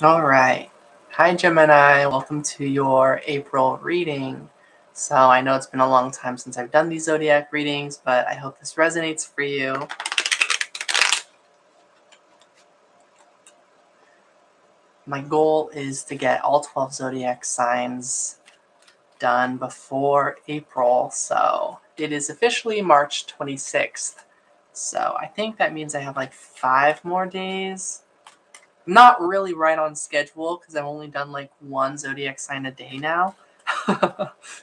All right. Hi, Gemini. Welcome to your April reading. So, I know it's been a long time since I've done these zodiac readings, but I hope this resonates for you. My goal is to get all 12 zodiac signs done before April. So, it is officially March 26th. So, I think that means I have like 5 more days. Not really right on schedule because I've only done like one zodiac sign a day now.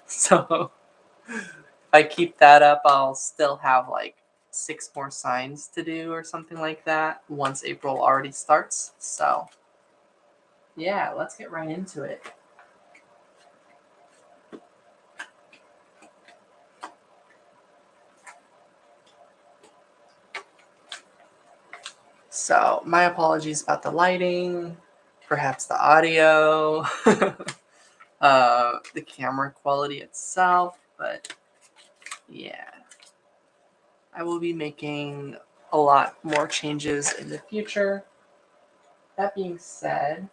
So if I keep that up, I'll still have like 6 more signs to do or something like that once April already starts. So yeah, let's get right into it. So my apologies about the lighting, perhaps the audio, the camera quality itself, but yeah. I will be making a lot more changes in the future. That being said,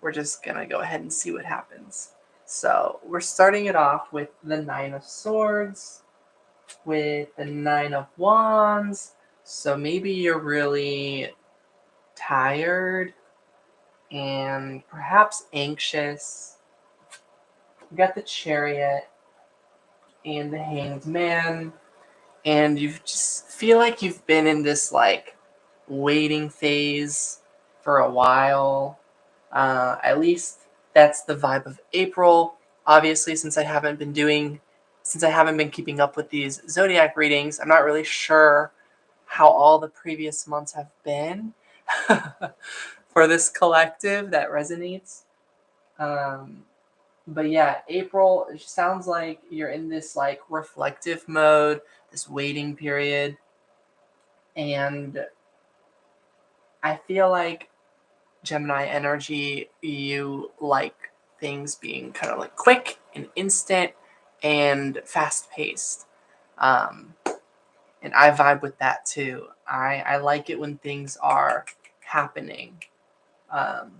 we're just going to go ahead and see what happens. So we're starting it off with the Nine of Swords, with the Nine of Wands. So maybe you're really tired and perhaps anxious. You got the Chariot and the Hanged Man, and you just feel like you've been in this like waiting phase for a while. At least that's the vibe of April. Obviously, since I haven't been keeping up with these zodiac readings, I'm not really sure how all the previous months have been for this collective that resonates. Um, but yeah, April, it sounds like you're in this like reflective mode, this waiting period, and I feel like Gemini energy, you like things being kind of like quick and instant and fast paced. Um, and I vibe with that too. I like it when things are happening. Um,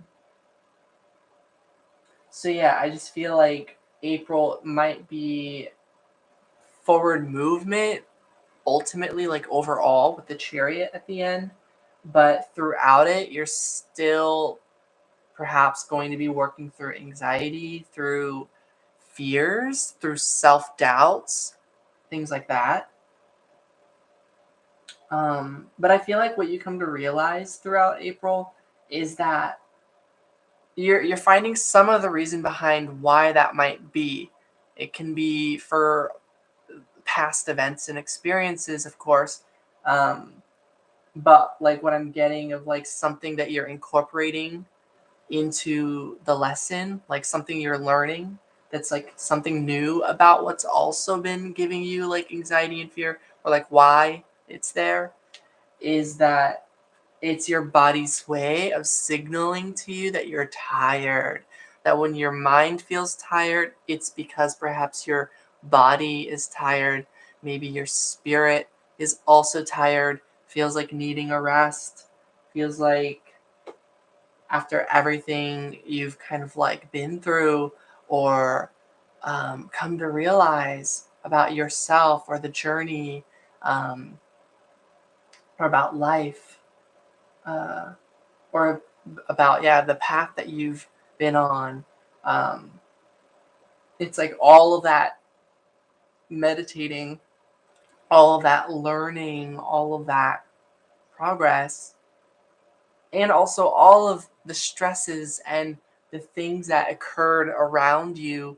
so yeah, I just feel like April might be forward movement ultimately, like overall with the Chariot at the end, but throughout it you're still perhaps going to be working through anxiety, through fears, through self-doubts, things like that. But I feel like what you come to realize throughout April is that you're finding some of the reason behind why that might be. It can be for past events and experiences, of course, um, but like what I'm getting of like something that you're incorporating into the lesson, like something you're learning that's like something new about what's also been giving you like anxiety and fear, or like why it's there, is that it's your body's way of signaling to you that you're tired. That when your mind feels tired, it's because perhaps your body is tired. Maybe your spirit is also tired, feels like needing a rest, feels like after everything you've kind of like been through or come to realize about yourself or the journey, um, or about life, uh, or about the path that you've been on. um, it's like all of that meditating, all of that learning, all of that progress, and also all of the stresses and the things that occurred around you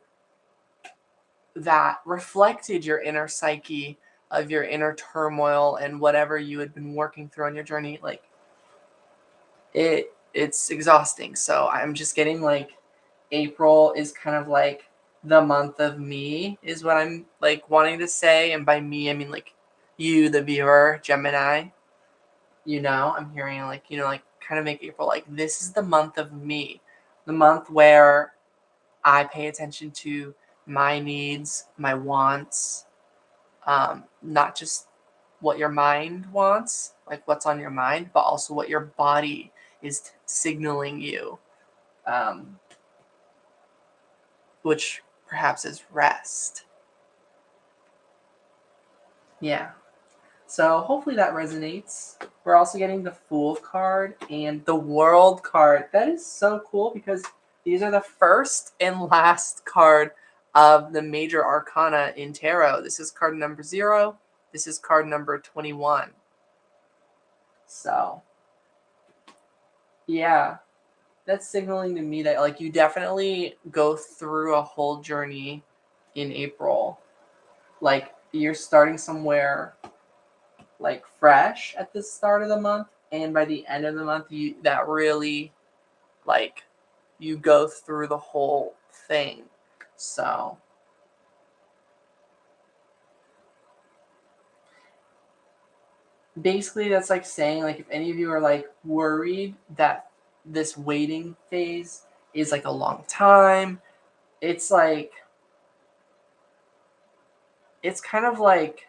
that reflected your inner psyche, of your inner turmoil and whatever you had been working through on your journey. Like it's exhausting. So I'm just getting like April is kind of like the month of me, is what I'm like wanting to say. And by me I mean like you, the viewer, Gemini. I'm hearing like, like kind of make April like this is the month of me, the month where I pay attention to my needs, my wants, not just what your mind wants, like what's on your mind, but also what your body is signaling you. which perhaps is rest. Yeah. So hopefully that resonates. We're also getting the Fool card and the World card. That is so cool because these are the first and last card of the major arcana in tarot. This is card number 0. This is card number 21. So, yeah, that's signaling to me that like you definitely go through a whole journey in April. Like you're starting somewhere like fresh at the start of the month, and by the end of the month you that really like you go through the whole thing. So basically that's like saying like if any of you are like worried that this waiting phase is like a long time, it's like it's kind of like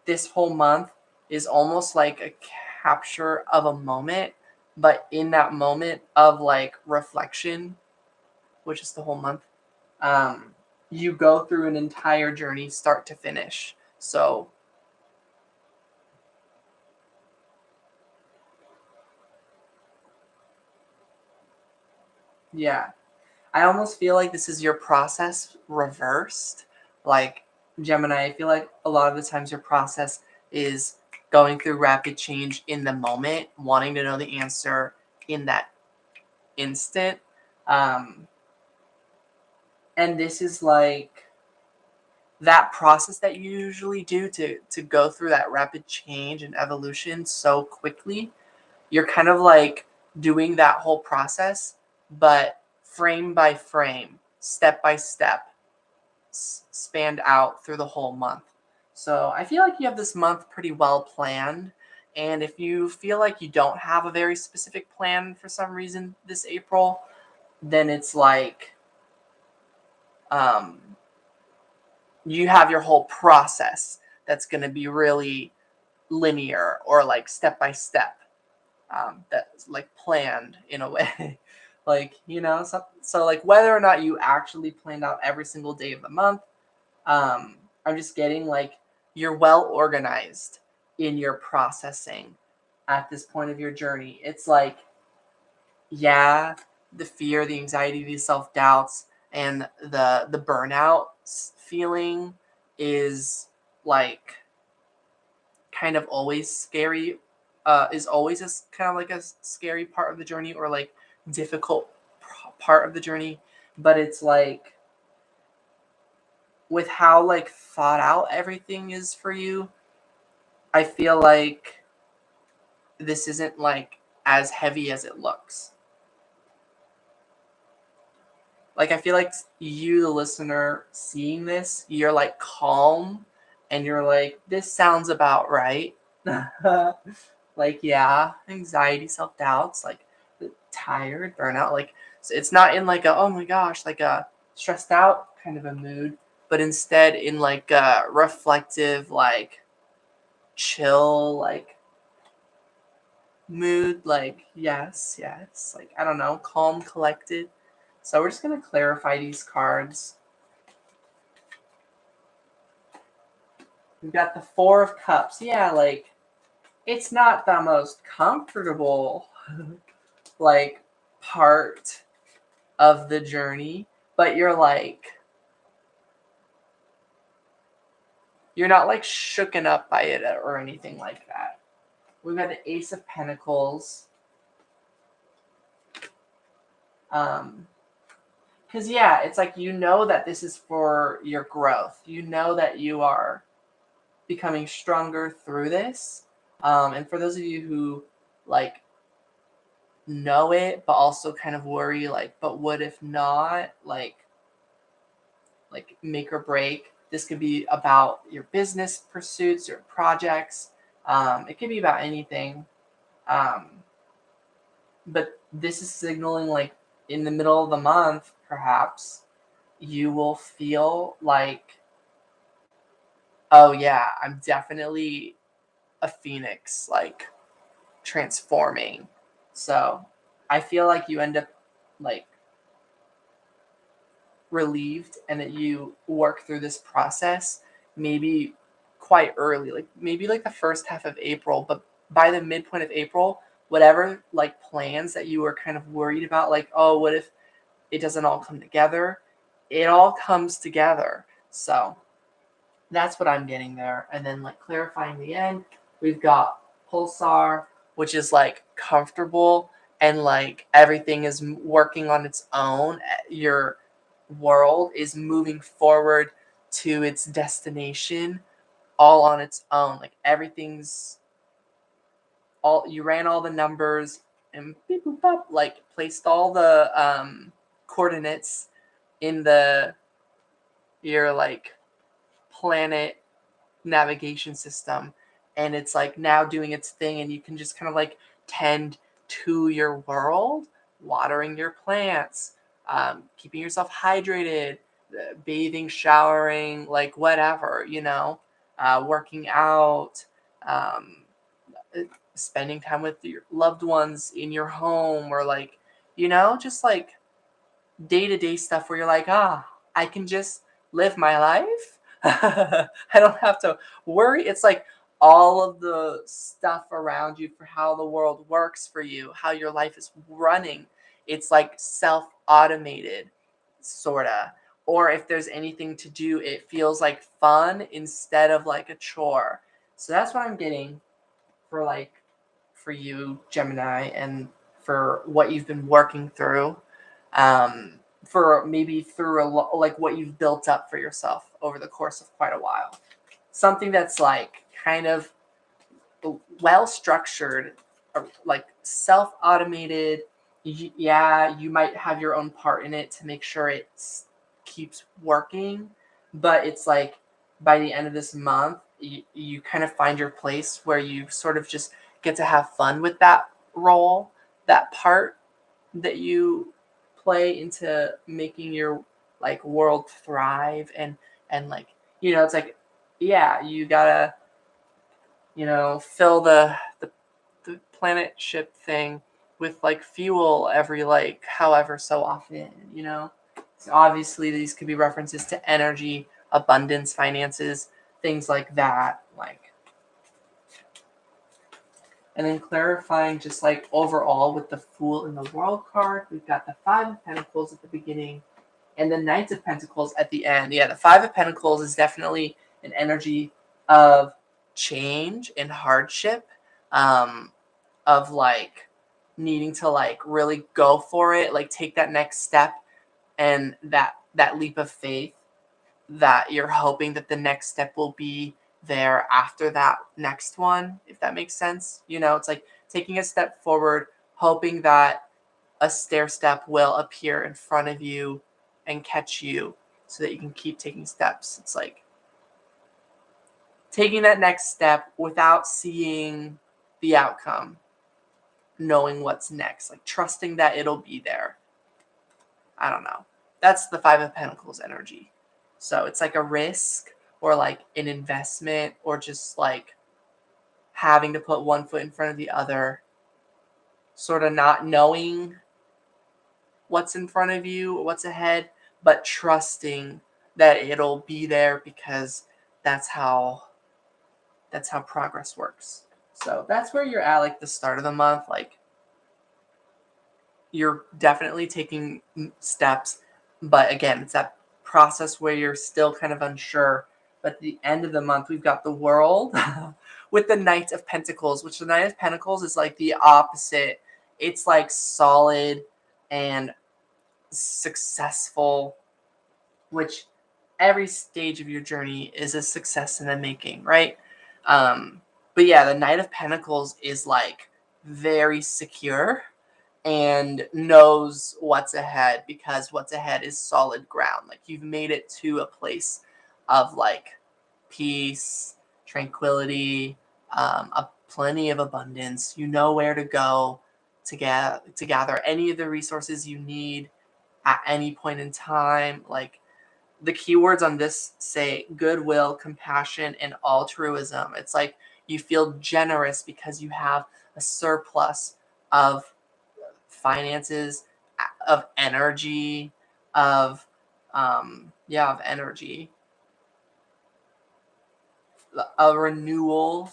this whole month is almost like a capture of a moment, but in that moment of like reflection, which is the whole month, you go through an entire journey start to finish. So yeah, I almost feel like this is your process reversed. Like Gemini, I feel like a lot of the times your process is going through rapid change in the moment, wanting to know the answer in that instant. Um, and this is like that process that you usually do to go through that rapid change and evolution so quickly. You're kind of like doing that whole process, but frame by frame, step by step, spanned out through the whole month. So I feel like you have this month pretty well planned. And if you feel like you don't have a very specific plan for some reason this April, then it's like um, you have your whole process that's going to be really linear or like step by step, that's like planned in a way. Like, so like whether or not you actually planned out every single day of the month, I'm just getting like you're well organized in your processing at this point of your journey. It's like, yeah, the fear, the anxiety, the self-doubts, and the burnout feeling is like kind of always scary, is always a kind of like a scary part of the journey, or like difficult part of the journey. But it's like with how like thought out everything is for you, I feel like this isn't like as heavy as it looks. Like I feel like you, the listener, seeing this, you're like calm and you're like, this sounds about right. Like, yeah, anxiety, self-doubts, like tired, burnout. Like, so it's not in like a, oh my gosh, like a stressed out kind of a mood, but instead in like a reflective, like chill, like mood. Like, yes, like, I don't know, calm, collected. So we're just going to clarify these cards. We've got the Four of Cups. Yeah, like, it's not the most comfortable, like, part of the journey, but you're not, like, shooken up by it or anything like that. We've got the Ace of Pentacles. Because, yeah, it's like you know that this is for your growth. You know that you are becoming stronger through this. And for those of you who, like, know it, but also kind of worry, like, but what if not? Like make or break. This could be about your business pursuits, your projects. It could be about anything. But this is signaling like in the middle of the month, perhaps, you will feel like, oh yeah, I'm definitely a phoenix, like transforming. So I feel like you end up like relieved and that you work through this process maybe quite early, like maybe like the first half of April, but by the midpoint of April, whatever like plans that you were kind of worried about, like, oh, what if it doesn't all come together? It all comes together. So that's what I'm getting there. And then like clarifying the end, we've got pulsar, which is like comfortable and like everything is working on its own. Your world is moving forward to its destination all on its own. Like everything's all, you ran all the numbers and beep boop bop, like placed all the coordinates in the your like planet navigation system, and it's like now doing its thing, and you can just kind of like tend to your world, watering your plants, keeping yourself hydrated, bathing, showering, like whatever, working out, um, spending time with your loved ones in your home, or like, just like day-to-day stuff where you're like, I can just live my life. I don't have to worry. It's like all of the stuff around you for how the world works for you, how your life is running. It's like self-automated, sorta. Or if there's anything to do, it feels like fun instead of like a chore. So that's what I'm getting for like for you, Gemini, and for what you've been working through, for maybe through like what you've built up for yourself over the course of quite a while. Something that's like kind of well structured, like self automated. Yeah, you might have your own part in it to make sure it keeps working, but it's like by the end of this month, you kind of find your place where you sort of just get to have fun with that role, that part that you play into making your like world thrive, and like, it's like, yeah, you gotta, fill the planet ship thing with like fuel every like however so often, So obviously these could be references to energy, abundance, finances, things like that, like. And then clarifying just like overall with the Fool in the World card, we've got the Five of Pentacles at the beginning and the Knight of Pentacles at the end. Yeah, the Five of Pentacles is definitely an energy of change and hardship, of like needing to like really go for it, like take that next step, and that leap of faith that you're hoping that the next step will be there after that next one, if that makes sense. It's like taking a step forward, hoping that a stair step will appear in front of you and catch you so that you can keep taking steps. It's like taking that next step without seeing the outcome, knowing what's next, like trusting that it'll be there. I don't know. That's the Five of Pentacles energy. So it's like a risk or like an investment, or just like having to put one foot in front of the other, sort of not knowing what's in front of you or what's ahead, but trusting that it'll be there because that's how progress works. So that's where you're at, like the start of the month. Like you're definitely taking steps, but again, it's that process where you're still kind of unsure. But at the end of the month, we've got the World with the Knight of Pentacles, which the Knight of Pentacles is like the opposite. It's like solid and successful, which every stage of your journey is a success in the making, right? But yeah, the Knight of Pentacles is like very secure and knows what's ahead, because what's ahead is solid ground. Like you've made it to a place of like peace, tranquility, plenty of abundance. You know where to go to gather any of the resources you need at any point in time. Like the keywords on this say goodwill, compassion, and altruism. It's like you feel generous because you have a surplus of finances, energy, of of energy, a renewal.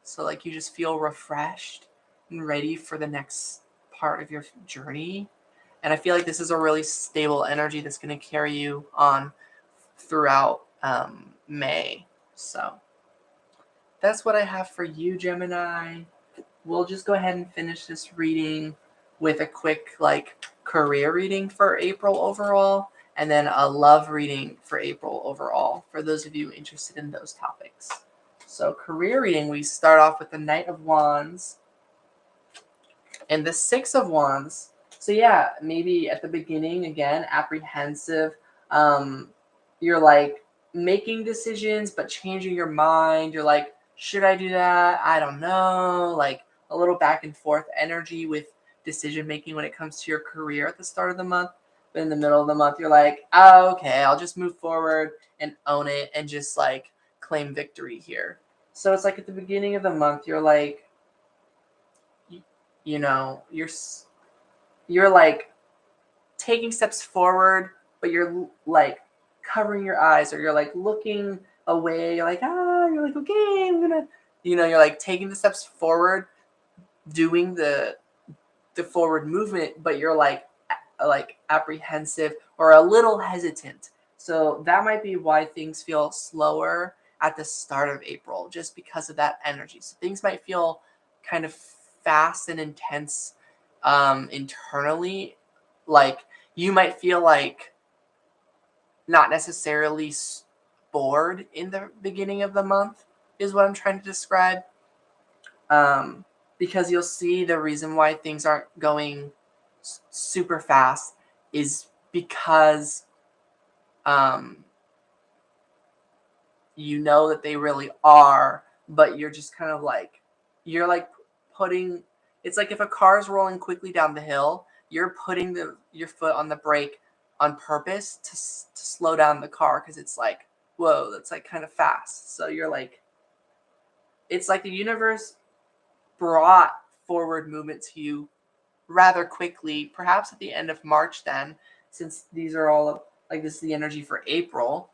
So like you just feel refreshed and ready for the next part of your journey. And I feel like this is a really stable energy that's going to carry you on throughout May. So that's what I have for you, Gemini. We'll just go ahead and finish this reading with a quick career reading for April overall, and then a love reading for April overall, for those of you interested in those topics. So career reading, we start off with the Knight of Wands and the Six of Wands. So yeah, maybe at the beginning, again, apprehensive. You're like making decisions but changing your mind. You're like, should I do that? I don't know. Like a little back and forth energy with decision making when it comes to your career at the start of the month. But in the middle of the month, you're like, oh, okay, I'll just move forward and own it and just like claim victory here. So it's like at the beginning of the month, you're like, you know, you're like taking steps forward, but you're like covering your eyes, or you're like looking away. You're like, you're like, okay, I'm gonna, you're like taking the steps forward, doing the forward movement, but you're like apprehensive or a little hesitant. So that might be why things feel slower at the start of April, just because of that energy. So things might feel kind of fast and intense internally. Like you might feel like not necessarily bored in the beginning of the month, is what I'm trying to describe. Because you'll see the reason why things aren't going super fast is because you know that they really are, but you're just kind of like, you're like putting, it's like if a car is rolling quickly down the hill, you're putting your foot on the brake on purpose to slow down the car, because it's like, whoa, that's like kind of fast. So you're like, it's like the universe brought forward movement to you rather quickly, perhaps at the end of March then, since these are all like, this is the energy for April.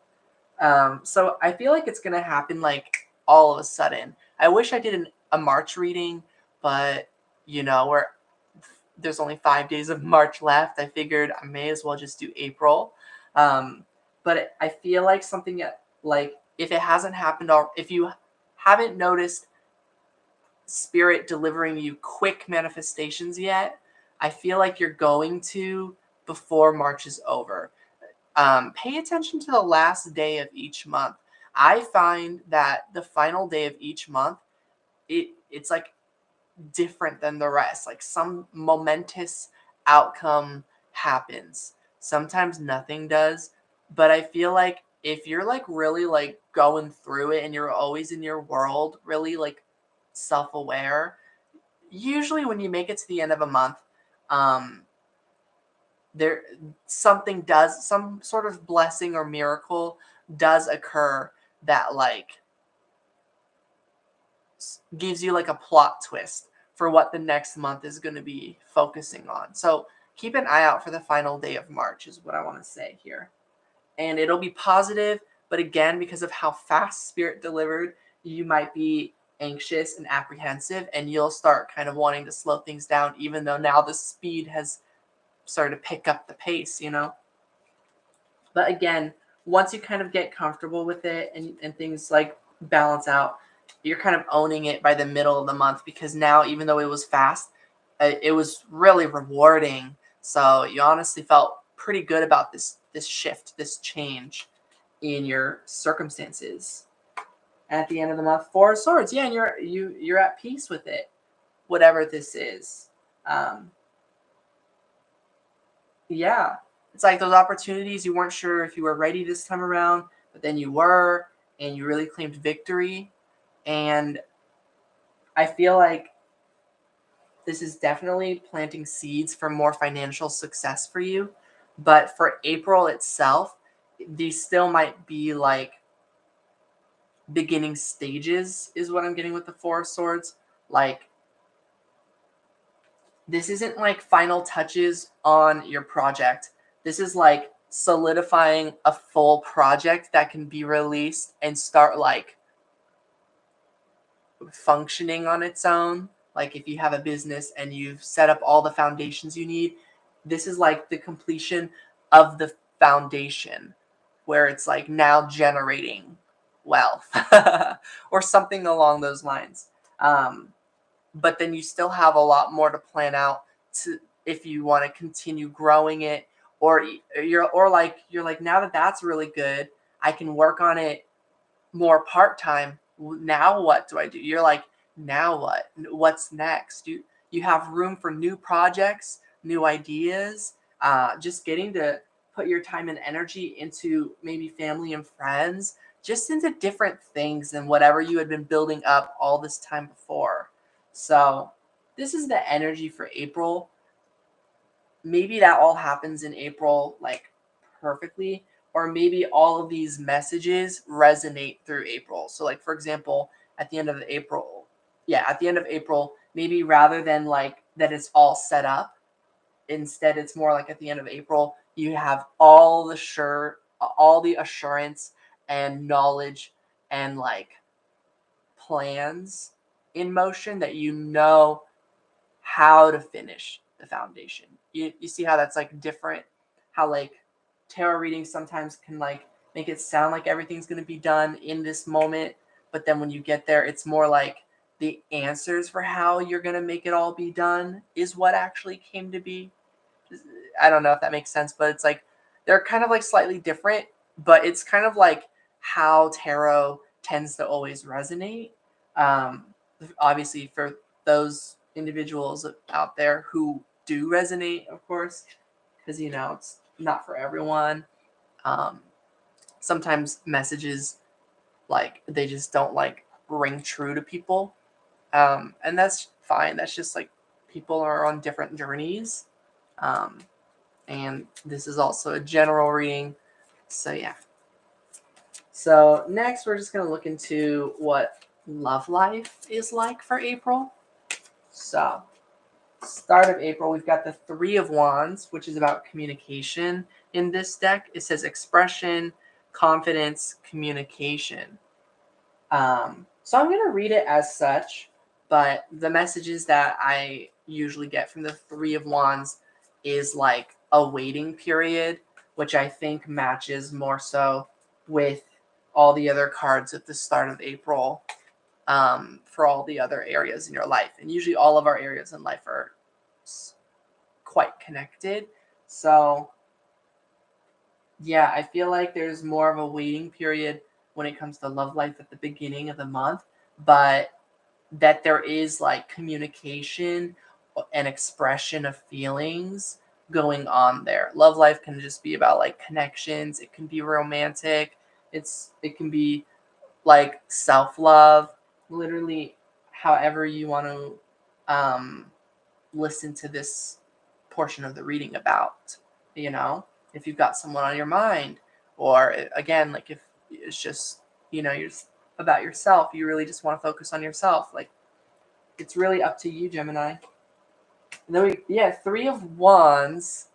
So I feel like it's going to happen like all of a sudden. I wish I did a March reading, but there's only 5 days of March left. I figured I may as well just do April. But I feel like something that, like, if it hasn't happened, or if you haven't noticed Spirit delivering you quick manifestations yet, I feel like you're going to before March is over. Pay attention to the last day of each month. I find that the final day of each month, it's like different than the rest. Like some momentous outcome happens. Sometimes nothing does, but I feel like if you're like really like going through it and you're always in your world, really like self-aware, usually when you make it to the end of a month, there some sort of blessing or miracle does occur that like gives you like a plot twist for what the next month is going to be focusing on. So keep an eye out for the final day of March is what I want to say here. And it'll be positive, but again, because of how fast Spirit delivered, you might be anxious and apprehensive, and you'll start kind of wanting to slow things down, even though now the speed has started to pick up the pace, But again, once you kind of get comfortable with it and things like balance out, you're kind of owning it by the middle of the month, because now, even though it was fast, it was really rewarding. So you honestly felt pretty good about this shift, this change in your circumstances. And at the end of the month, Four of Swords. Yeah, and you're at peace with it, whatever this is. Yeah, it's like those opportunities you weren't sure if you were ready this time around, but then you were, and you really claimed victory. And I feel like this is definitely planting seeds for more financial success for you. But for April itself, these still might be like beginning stages, is what I'm getting with the Four of Swords. Like this isn't like final touches on your project. This is like solidifying a full project that can be released and start like functioning on its own. Like if you have a business and you've set up all the foundations you need, this is like the completion of the foundation where it's like now generating wealth or something along those lines. But then you still have a lot more to plan out to if you want to continue growing it, or you're like now that that's really good, I can work on it more part-time. Now what do I do? You're like, now what? What's next? You have room for new projects, new ideas, just getting to put your time and energy into maybe family and friends, just into different things than whatever you had been building up all this time before. So this is the energy for April. Maybe that all happens in April, like perfectly, or maybe all of these messages resonate through April. So, like, for example, at the end of April, at the end of April, maybe rather than like that it's all set up, instead it's more like at the end of April, you have all the assurance and knowledge and like plans in motion that you know how to finish the foundation. You see how that's like different, how like tarot readings sometimes can like make it sound like everything's going to be done in this moment, but then when you get there it's more like the answers for how you're going to make it all be done is what actually came to be. I don't know if that makes sense, but it's like they're kind of like slightly different, but it's kind of like how tarot tends to always resonate. Um, Obviously, for those individuals out there who do resonate, of course, because it's not for everyone. Um, Sometimes messages like they just don't like ring true to people, and that's fine. That's just like people are on different journeys. Um, and this is also a general reading. So yeah. So next we're just going to look into what love life is like for April. So start of April, we've got the Three of Wands, which is about communication. In this deck, it says expression, confidence, communication. So I'm going to read it as such, but the messages that I usually get from the Three of Wands is like a waiting period, which I think matches more so with all the other cards at the start of April, for all the other areas in your life. And usually all of our areas in life are quite connected. So yeah, I feel like there's more of a waiting period when it comes to love life at the beginning of the month, but that there is like communication and expression of feelings going on there. Love life can just be about like connections, it can be romantic, it can be like self-love, literally however you want to listen to this portion of the reading about, if you've got someone on your mind, or again, like if it's just, you're just about yourself, you really just want to focus on yourself, like it's really up to you, Gemini. And then Three of Wands,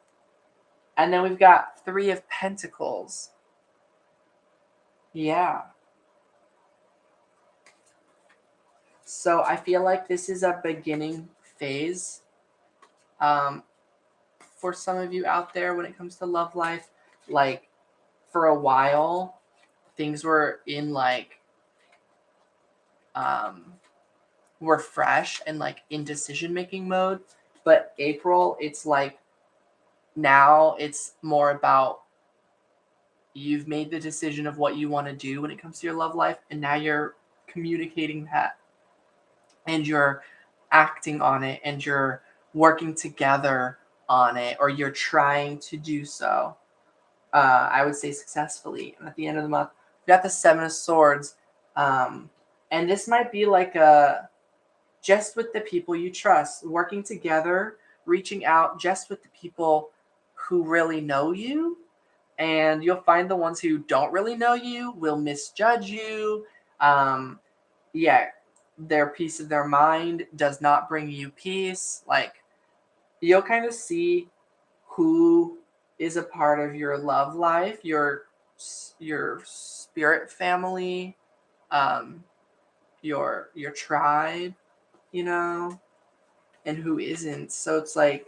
and then we've got Three of Pentacles. Yeah. So I feel like this is a beginning phase, for some of you out there when it comes to love life. Like for a while, things were in like were fresh and like in decision making mode. But April, it's like now it's more about you've made the decision of what you want to do when it comes to your love life, and now you're communicating that, and you're acting on it, and you're working together on it, or you're trying to do so. I would say successfully. And at the end of the month, we got the Seven of Swords, and this might be like just with the people you trust, working together, reaching out just with the people who really know you. And you'll find the ones who don't really know you will misjudge you. Their peace of their mind does not bring you peace. Like you'll kind of see who is a part of your love life, your spirit family, um, your tribe, you know, and who isn't. So it's like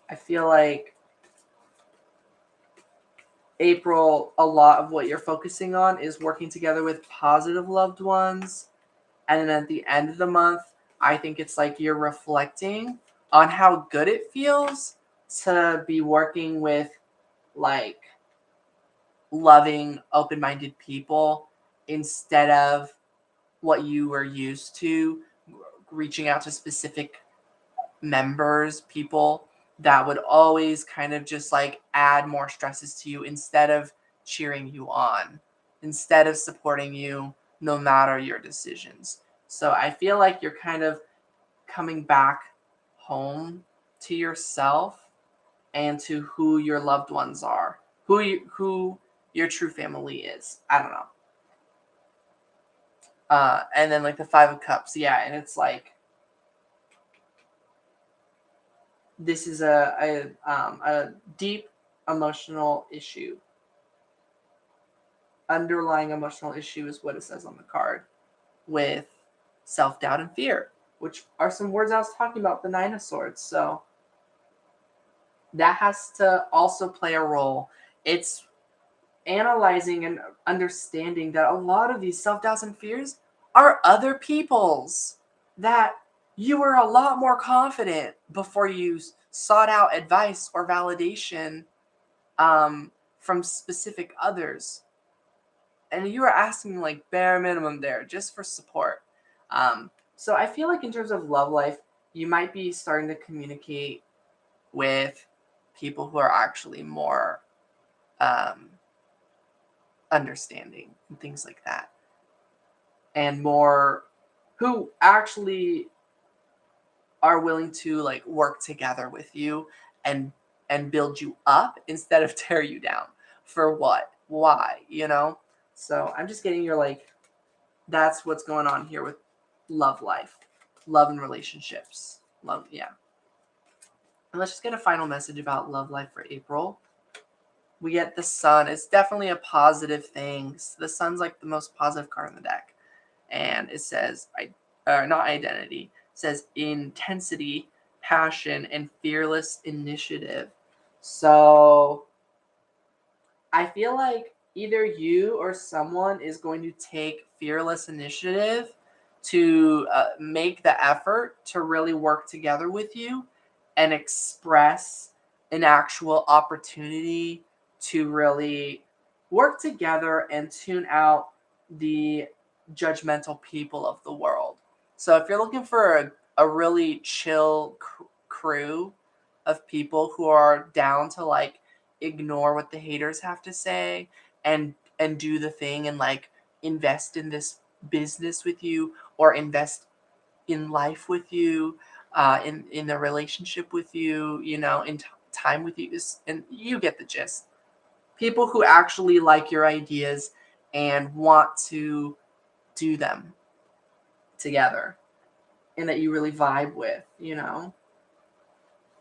I feel like April, a lot of what you're focusing on is working together with positive loved ones. And then at the end of the month, I think it's like you're reflecting on how good it feels to be working with like loving, open minded people instead of what you were used to, reaching out to specific members, people that would always kind of just like add more stresses to you instead of cheering you on, instead of supporting you no matter your decisions. So I feel like you're kind of coming back home to yourself and to who your loved ones are, who your true family is. I don't know. And then like the Five of Cups, yeah, and it's like this is a deep emotional issue. Underlying emotional issue is what it says on the card, with self-doubt and fear, which are some words I was talking about, the Nine of Swords. So that has to also play a role. It's analyzing and understanding that a lot of these self-doubts and fears are other people's, that you were a lot more confident before you sought out advice or validation from specific others, and you were asking like bare minimum there just for support. So I feel like in terms of love life, you might be starting to communicate with people who are actually more um, understanding and things like that, and more who actually are willing to like work together with you and build you up instead of tear you down. For what? Why? So I'm just getting your like, that's what's going on here with love life, love and relationships, love. Yeah. And let's just get a final message about love life for April. We get the Sun. It's definitely a positive thing. The Sun's like the most positive card in the deck, and it says not identity. It says intensity, passion, and fearless initiative. So I feel like either you or someone is going to take fearless initiative to make the effort to really work together with you and express an actual opportunity to really work together and tune out the judgmental people of the world. So if you're looking for a really chill crew of people who are down to like ignore what the haters have to say and do the thing and like invest in this business with you or invest in life with you, in a relationship with you, in time with you, and you get the gist. People who actually like your ideas and want to do them together and that you really vibe with.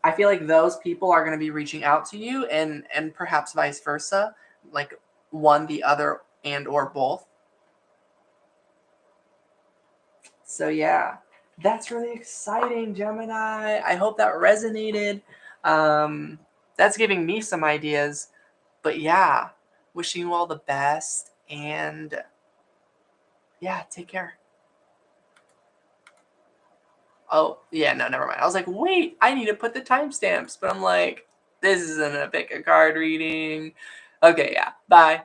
I feel like those people are going to be reaching out to you, and perhaps vice versa, like one, the other, and or both. So yeah, that's really exciting, Gemini. I hope that resonated. Um, that's giving me some ideas. But yeah, wishing you all the best, and yeah, take care. Oh, yeah, no, never mind. I was like, wait, I need to put the timestamps, but I'm like, this isn't a pick a card reading. Okay, yeah, bye.